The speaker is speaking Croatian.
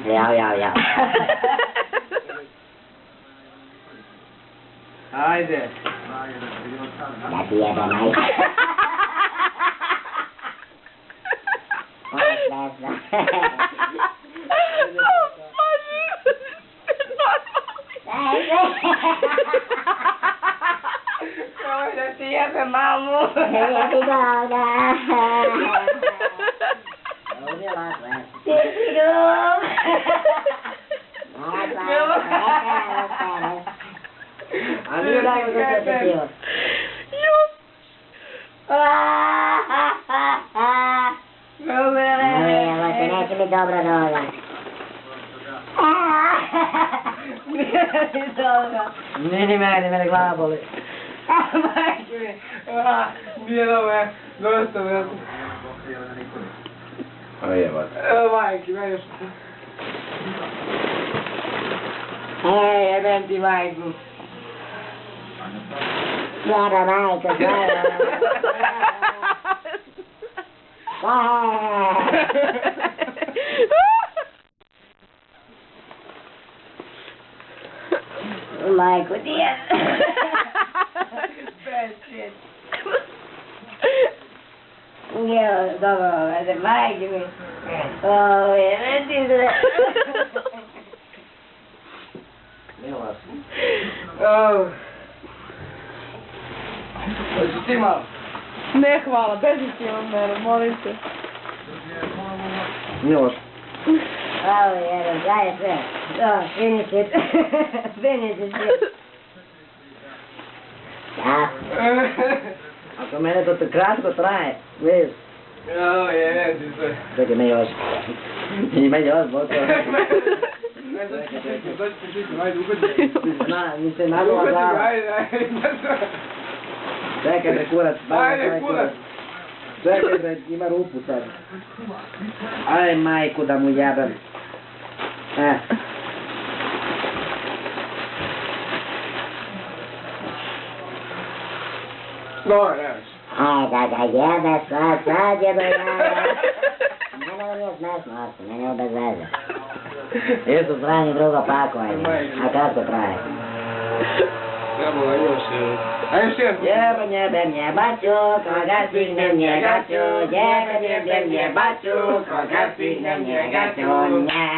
Ja. Ajde. Da ti jebe majku. Da ti jebe mamu. Jebi Boga. Ti si glup. A mi dajmo da se opetio. Evo te, neće mi dobro noga. Nije mi dobro. Nije ni mene glava boli. Majke mi. Nije dobro, dosta me. Aj jebate. Evo majke, meni što. Jebem ti majku. Jebe majku, jebe. Majku ti je. Bad shit. Evo, dobro, vede, majke mi. Jebe ti se. Nije vas. Hoćeš ti malo? Ne hvala, beži ti od mene, molim te. Nije vas. Jebe, daj sve. Finish it. Finish it. Da. Ako mene to kratko traje, vidiš. Jebem ti se. Čekaj me još. Ima još, boto. Ajde, uhvati. Mi se nagova glava. Ajde. Čekaj bre kurac. Ajde, kurac. Čekaj bre, ima rupu sad. Aj majku da mu jebem. Dobro, nemaš. Aj da ga jebe sad jebe jaja. Mene nije smešno, ošte, mene je bez veze. Isto strani drugo pakovanje. A kako traje? Trebalo još. Ajde još jedan. Jebem jebaću, koga stignem njegaću. Jebem jebaću, koga stignem njegaću. Nje.